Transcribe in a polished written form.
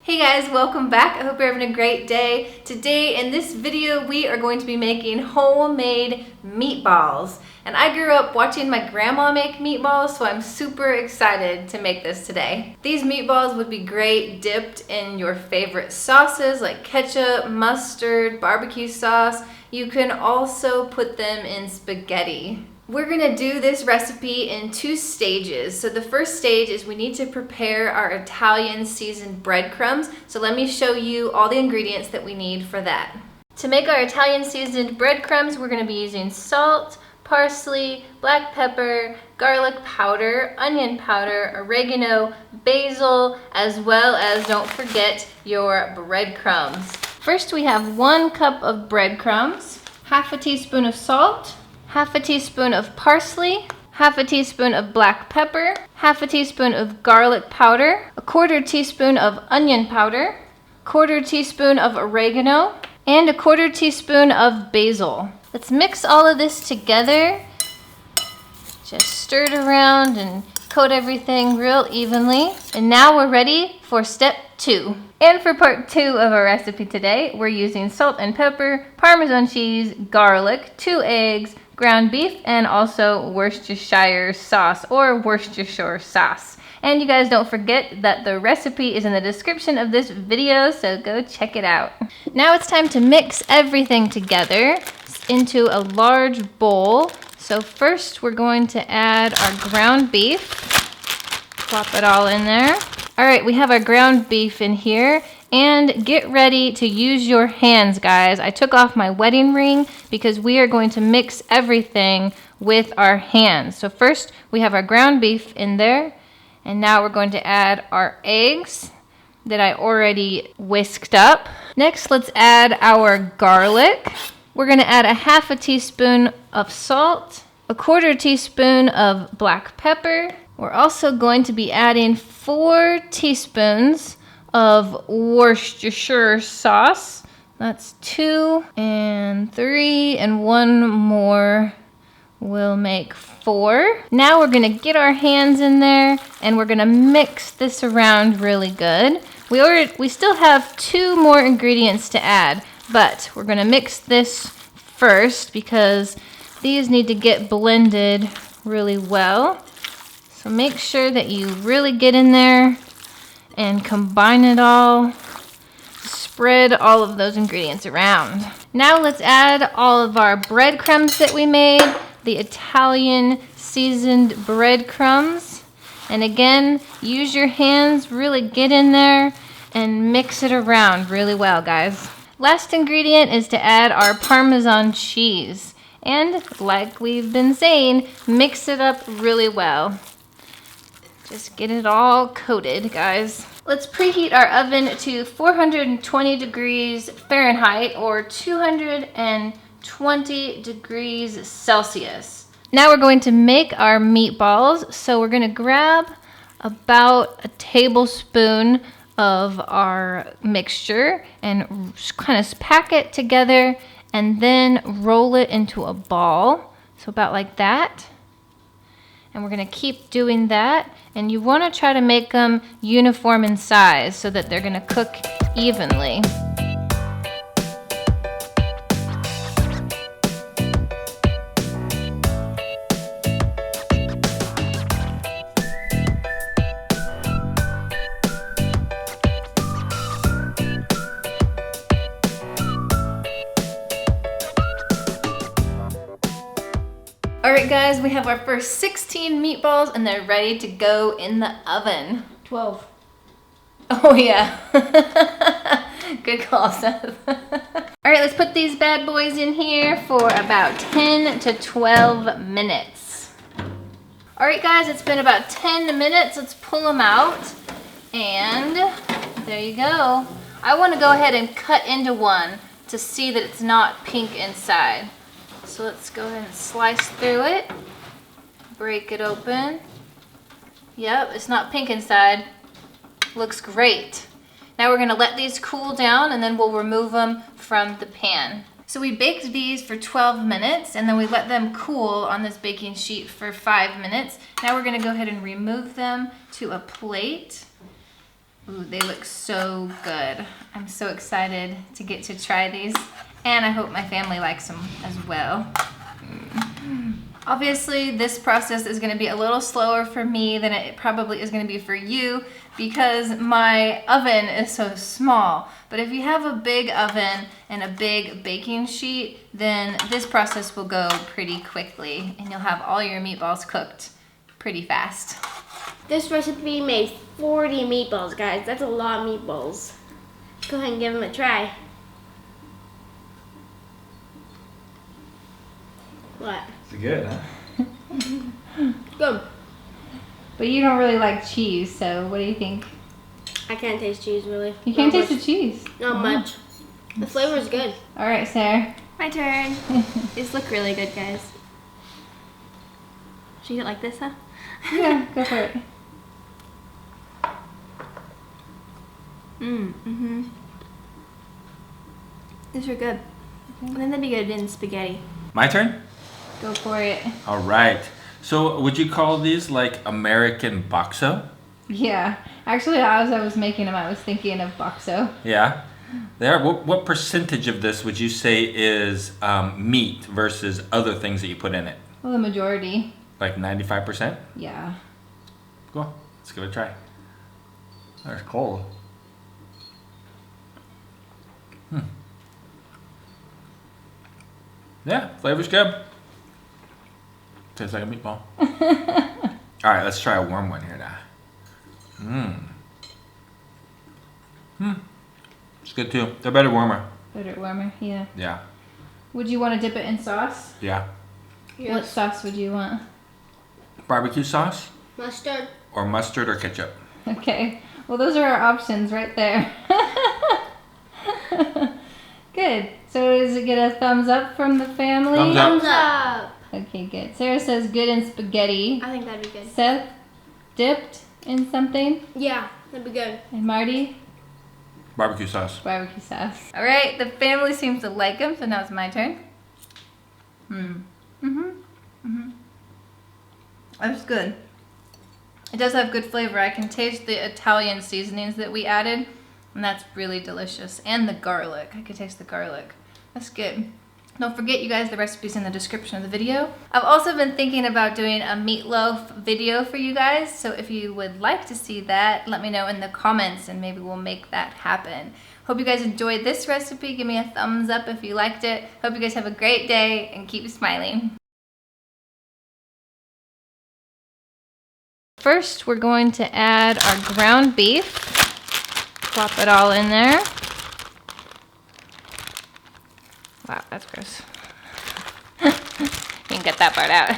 Hey guys, welcome back. I hope you're having a great day. Today in this video we are going to be making homemade meatballs. And I grew up watching my grandma make meatballs, so I'm super excited to make this today. These meatballs would be great dipped in your favorite sauces like ketchup, mustard, barbecue sauce. You can also put them in spaghetti. We're gonna do this recipe in 2 stages. So the first stage is we need to prepare our Italian seasoned breadcrumbs. So let me show you all the ingredients that we need for that. To make our Italian seasoned breadcrumbs, we're gonna be using salt, parsley, black pepper, garlic powder, onion powder, oregano, basil, as well as, don't forget, your breadcrumbs. First we have 1 cup of breadcrumbs, half a teaspoon of salt, half a teaspoon of parsley, half a teaspoon of black pepper, half a teaspoon of garlic powder, a 1/4 teaspoon of onion powder, 1/4 teaspoon of oregano, and a 1/4 teaspoon of basil. Let's mix all of this together. Just stir it around and coat everything real evenly. And now we're ready for step 2. And for part 2 of our recipe today, we're using salt and pepper, Parmesan cheese, garlic, 2 eggs, ground beef, and also Worcestershire sauce or Worcestershire sauce. And you guys don't forget that the recipe is in the description of this video, so go check it out. Now it's time to mix everything together into a large bowl. So first we're going to add our ground beef. Plop it all in there. All right, we have our ground beef in here. And get ready to use your hands, guys. I took off my wedding ring because we are going to mix everything with our hands. So first we have our ground beef in there. And now we're going to add our eggs that I already whisked up. Next, let's add our garlic. We're going to add a half a teaspoon of salt, a 1/4 teaspoon of black pepper. We're also going to be adding 4 teaspoons of Worcestershire sauce. That's 2 and 3 and 1 more will make 4. Now we're gonna get our hands in there and we're gonna mix this around really good. We still have 2 more ingredients to add, but we're gonna mix this first because these need to get blended really well. So make sure that you really get in there and combine it all. Spread all of those ingredients around. Now let's add all of our breadcrumbs that we made, the Italian seasoned breadcrumbs. And again, use your hands, really get in there and mix it around really well, guys. Last ingredient is to add our Parmesan cheese. And like we've been saying, mix it up really well. Just get it all coated, guys. Let's preheat our oven to 420 degrees Fahrenheit or 220 degrees Celsius. Now we're going to make our meatballs. So we're gonna grab about a tablespoon of our mixture and kind of pack it together and then roll it into a ball. So about like that. And we're gonna keep doing that. And you wanna try to make them uniform in size so that they're gonna cook evenly. Alright guys, we have our first 16 meatballs and they're ready to go in the oven. 12. Oh yeah. Good call, Seth. Alright, let's put these bad boys in here for about 10 to 12 minutes. Alright guys, it's been about 10 minutes. Let's pull them out. And there you go. I want to go ahead and cut into one to see that it's not pink inside. So let's go ahead and slice through it, break it open. Yep, it's not pink inside. Looks great. Now we're gonna let these cool down and then we'll remove them from the pan. So we baked these for 12 minutes and then we let them cool on this baking sheet for 5 minutes. Now we're gonna go ahead and remove them to a plate. Ooh, they look so good. I'm so excited to get to try these. And I hope my family likes them as well. Obviously, this process is gonna be a little slower for me than it probably is gonna be for you because my oven is so small. But if you have a big oven and a big baking sheet, then this process will go pretty quickly and you'll have all your meatballs cooked pretty fast. This recipe made 40 meatballs, guys. That's a lot of meatballs. Go ahead and give them a try. What? It's good, huh? Good. But you don't really like cheese, so what do you think? I can't taste cheese, really. You can't Not taste the cheese? Not much. The flavor is good. All right, Sarah. My turn. These look really good, guys. Should you eat it like this, huh? Yeah, go for it. These are good. I think they'd be good in spaghetti. My turn? Go for it. All right. So would you call these like American bakso? Yeah. Actually, as I was making them, I was thinking of bakso. Yeah. There. What percentage of this would you say is meat versus other things that you put in it? Well, the majority. Like 95%? Yeah. Cool. Let's give it a try. That's cold. Yeah, flavor's good. Tastes like a meatball. All right, let's try a warm one here now. It's good too. They're better warmer. Better warmer, yeah. Yeah. Would you want to dip it in sauce? Yeah. Yes. What sauce would you want? Barbecue sauce Mustard. or mustard or ketchup. Okay. Well, those are our options right there. Good. So does it get a thumbs up from the family? Thumbs up. Thumbs up. Okay, good. Sarah says good in spaghetti. I think that'd be good. Seth, dipped in something. Yeah, that'd be good. And Marty, Barbecue sauce. barbecue sauce. All right, the family seems to like them, so now it's my turn. That's good. It does have good flavor. I can taste the Italian seasonings that we added, and that's really delicious. And the garlic. I could taste the garlic. That's good. Don't forget, you guys, the recipe's in the description of the video. I've also been thinking about doing a meatloaf video for you guys, so if you would like to see that, let me know in the comments and maybe we'll make that happen. Hope you guys enjoyed this recipe. Give me a thumbs up if you liked it. Hope you guys have a great day and keep smiling. First, we're going to add our ground beef. Plop it all in there. Wow, that's gross. You can get that part out.